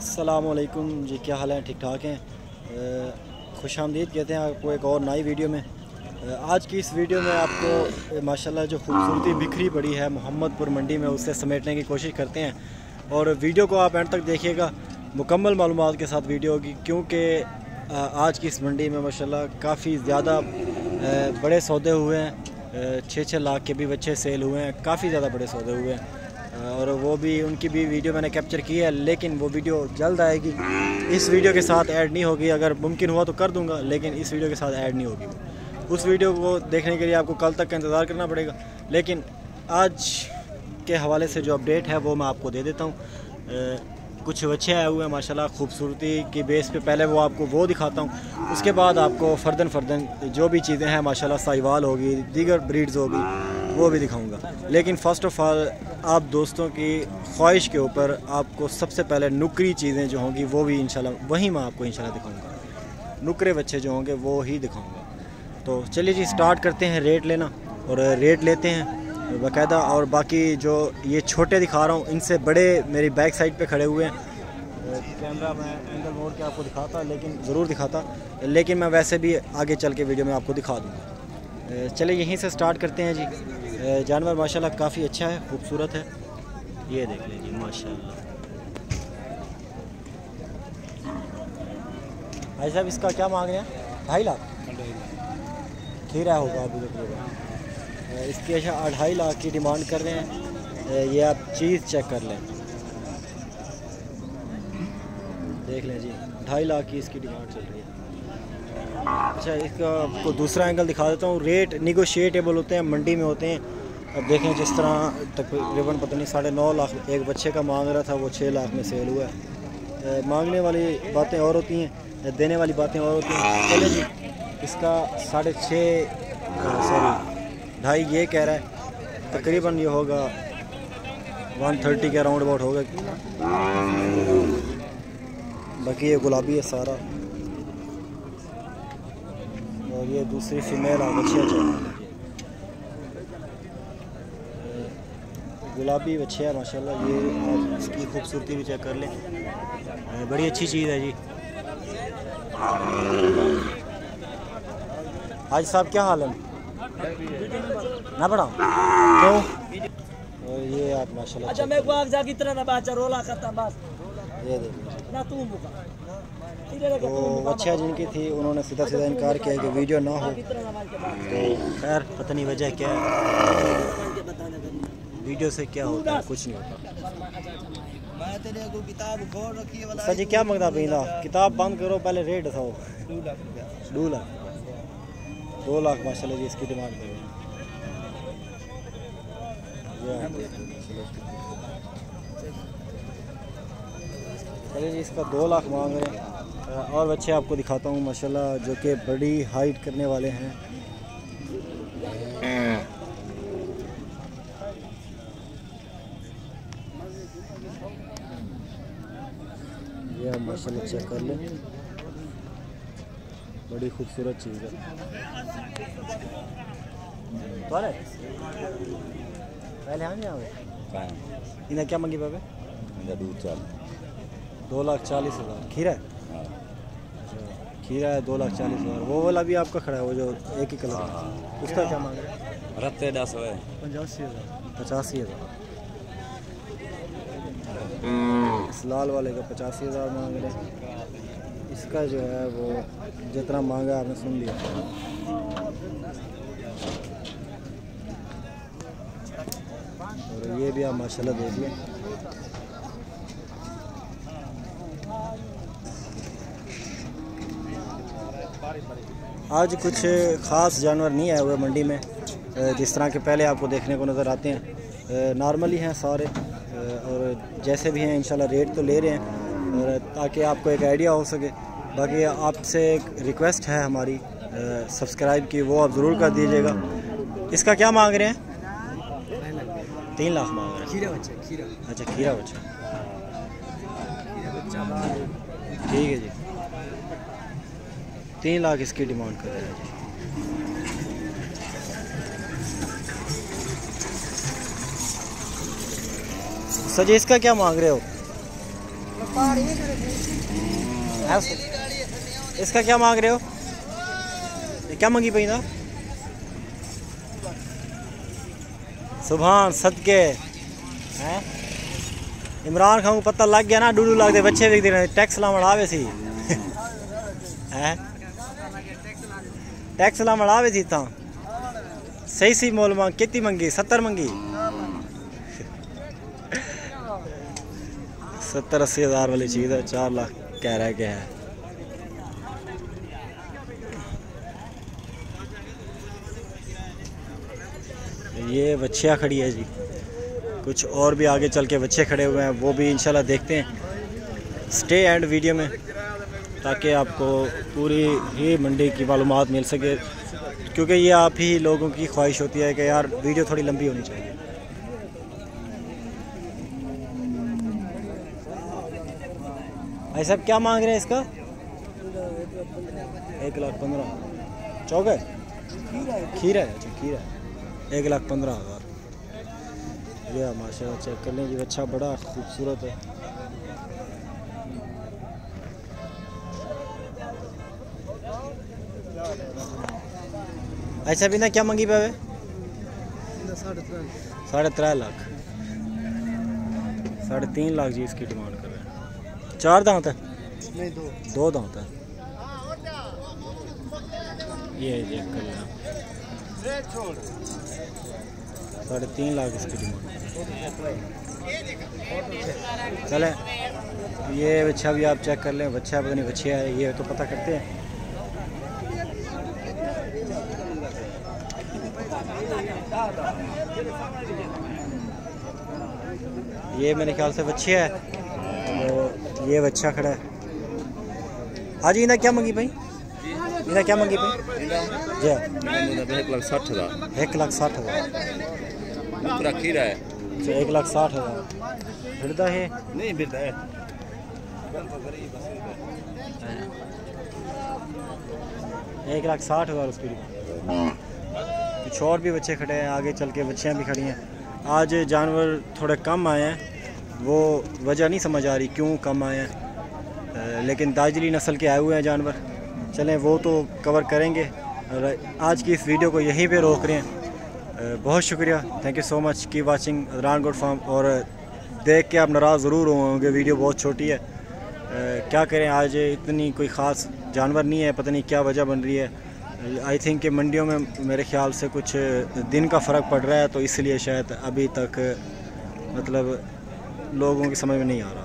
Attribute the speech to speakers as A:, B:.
A: अस्सलामुअलैकुम जी, क्या हाल है? ठीक ठाक हैं? खुश आमदीद कहते हैं आपको एक और नई वीडियो में। आज की इस वीडियो में आपको माशाल्लाह जो खूबसूरती बिखरी पड़ी है मोहम्मदपुर मंडी में, उससे समेटने की कोशिश करते हैं। और वीडियो को आप एंड तक देखिएगा, मुकम्मल मालूमात के साथ वीडियो होगी, क्योंकि आज की इस मंडी में माशाल्लाह काफ़ी ज़्यादा बड़े सौदे हुए हैं। 6-6 लाख के भी बच्चे सेल हुए हैं, काफ़ी ज़्यादा बड़े सौदे हुए हैं। और वो भी उनकी भी वीडियो मैंने कैप्चर की है, लेकिन वो वीडियो जल्द आएगी। इस वीडियो के साथ ऐड नहीं होगी, अगर मुमकिन हुआ तो कर दूंगा, लेकिन इस वीडियो के साथ ऐड नहीं होगी। उस वीडियो को देखने के लिए आपको कल तक का इंतज़ार करना पड़ेगा। लेकिन आज के हवाले से जो अपडेट है वो मैं आपको दे देता हूँ। कुछ बच्चे आए हुए हैं माशाल्लाह खूबसूरती की बेस पे, पहले वो आपको वो दिखाता हूँ, उसके बाद आपको फ़र्दन जो भी चीज़ें हैं माशाल्लाह साहिवाल होगी, दीगर ब्रीड्स होगी, वो भी दिखाऊंगा। लेकिन फ़र्स्ट ऑफ़ ऑल आप दोस्तों की ख्वाहिश के ऊपर आपको सबसे पहले नुकरी चीज़ें जो होंगी वो भी इंशाल्लाह वहीं मैं आपको इंशाल्लाह दिखाऊंगा। नुकरे बच्चे जो होंगे वो ही दिखाऊंगा। तो चलिए जी, स्टार्ट करते हैं रेट लेना, और रेट लेते हैं बाकायदा। और बाकी जो ये छोटे दिखा रहा हूँ, इनसे बड़े मेरी बैक साइड पे खड़े हुए हैं। कैमरा मैं एंगल मोड़ के आपको दिखाता, लेकिन ज़रूर दिखाता, लेकिन मैं वैसे भी आगे चल के वीडियो में आपको दिखा दूँगा। चलिए यहीं से स्टार्ट करते हैं जी। जानवर माशाल्लाह काफ़ी अच्छा है, खूबसूरत है। ये देख लीजिए माशाल्लाह। भाई साहब इसका क्या मांग रहे हैं? 2.5 लाख खीरा होगा अभी तक। इसकी 2.5 लाख की डिमांड कर रहे हैं। ये आप चीज़ चेक कर लें, देख लें जी, 2.5 लाख की इसकी डिमांड चल रही है। अच्छा, इसका आपको दूसरा एंगल दिखा देता हूँ। रेट निगोशिएटेबल होते हैं, मंडी में होते हैं। अब देखें जिस तरह तकरीबन पता नहीं 9.5 लाख एक बच्चे का मांग रहा था, वो 6 लाख में सेल हुआ है। मांगने वाली बातें और होती हैं, देने वाली बातें और होती हैं। चले जी, इसका 2.5 ये कह रहा है, तकरीबन ये होगा 130 के राउंड अबाउट होगा। बाकी ये गुलाबी है सारा, और ये दूसरी फीमेल बच्चियाँ चाहिए। गुलाबी बच्चे है माशाल्लाह। ये आप इसकी खूबसूरती भी चेक कर लें, बड़ी अच्छी चीज़ है जी। हाजी साहब क्या हाल है? ना पढ़ा तो। और ये आप माशाल्लाह। अच्छा मैं को आग कितना ना बाचा रोला करता बस। ये देखो ना तू तो बच्चा जिनकी थी उन्होंने सीधा इनकार किया कि वीडियो ना हो। तो खैर पता नहीं वजह क्या है, वीडियो से क्या होता है, कुछ नहीं होता। सर जी क्या मंगता पीला? किताब बंद करो, पहले रेट बताओ। 2 लाख माशाल्लाह जी इसकी डिमांड करो। चलिए जी, इसका 2 लाख मांग रहे हैं। और बच्चे आपको दिखाता हूँ माशाल्लाह, जो कि बड़ी हाइट करने वाले हैं। ये माशाल्लाह चेक कर लें, बड़ी खूबसूरत चीज़ है। पहले हाँ नहीं इन्हें क्या मंगी पापे? 2,40,000 खीरा है। खीरा है 2,40,000। वो वाला भी आपका खड़ा है, वो जो एक ही कलर है, उसका क्या मांग रहे हैं? 85,000। इस लाल वाले का 85,000 मांग रहे हैं। इसका जो है वो जितना मांगा आपने सुन लिया। और ये भी आप माशाल्लाह देख लें। आज कुछ ख़ास जानवर नहीं आए हुए मंडी में, जिस तरह के पहले आपको देखने को नज़र आते हैं। नॉर्मली हैं सारे, और जैसे भी हैं इंशाल्लाह रेट तो ले रहे हैं, और ताकि आपको एक आइडिया हो सके। बाकी आपसे एक रिक्वेस्ट है हमारी सब्सक्राइब की, वो आप ज़रूर कर दीजिएगा। इसका क्या मांग रहे हैं? 3 लाख मांग रहे हैं। खीरा बच्चा। अच्छा खीरा बच्चा, ठीक है जी। 3 लाख इसकी डिमांड कर रहे हैं जी। सर जी इसका क्या मांग रहे हो? इसका क्या मांग रहे हो? ये क्या मांगी पई ना? सुभान सदके हैं। इमरान खान को पता लग गया ना, 2 लाख के बच्चे विकते रहे, टैक्स लावण आवे सी हैं, टैक्स लावण आवे सी ता सही सी मोल मांग कितनी मंगी? 70 मंगी, 70-80 हज़ार वाली चीज़ है, 4 लाख कह रहा है कि है। ये बच्चियाँ खड़ी है जी, कुछ और भी आगे चल के बच्चे खड़े हुए हैं, वो भी इंशाल्लाह देखते हैं। स्टे एंड वीडियो में, ताकि आपको पूरी ही मंडी की मालूमात मिल सके, क्योंकि ये आप ही लोगों की ख्वाहिश होती है कि यार वीडियो थोड़ी लंबी होनी चाहिए। भाई साहब क्या मांग रहे हैं इसका? 1,15,000। चौक है, खीरा है, अच्छा खीरा है, 1,15,000। यह माशाल्लाह चेक कर लें जी, अच्छा बड़ा खूबसूरत है। अच्छा बिना क्या मंगी पे? 3.5 लाख, 3.5 लाख जी इसकी डिमांड कर रहे हैं। 4 दांत है? नहीं, 2 दांत है। ये चेक कर लें, 3.5 लाख इसकी डिमांड। चले ये बच्चा भी आप चेक कर लें, बच्चा पता नहीं बच्चिया है, ये तो पता करते हैं। ये मेरे ख्याल से बच्चिया है, तो ये बच्चा खड़ा है। हाँ जी, इन्हें क्या मंगी भाई? इन्हें क्या मंगी भाई? जी
B: 1,60,000।
A: 1,60,000
B: पूरा खीरा है।
A: 1,60,000 फिरदा है?
B: नहीं फिरदा है।
A: 1,60,000 उसकी। कुछ और भी बच्चे खड़े हैं, आगे चल के बच्चियाँ भी खड़ी हैं। आज जानवर थोड़े कम आए हैं, वो वजह नहीं समझ आ रही क्यों कम आए हैं, लेकिन दाजली नस्ल के आए हुए हैं जानवर। चलें वो तो कवर करेंगे, और आज की इस वीडियो को यहीं पे रोक रहे हैं। बहुत शुक्रिया, थैंक यू सो मच की वाचिंग अदरान गोट फार्म। और देख के आप नाराज़ ज़रूर होंगे, वीडियो बहुत छोटी है, क्या करें, आज इतनी कोई ख़ास जानवर नहीं है, पता नहीं क्या वजह बन रही है। आई थिंक कि मंडियों में मेरे ख्याल से कुछ दिन का फ़र्क पड़ रहा है, तो इसलिए शायद अभी तक मतलब लोगों की समझ में नहीं आ रहा।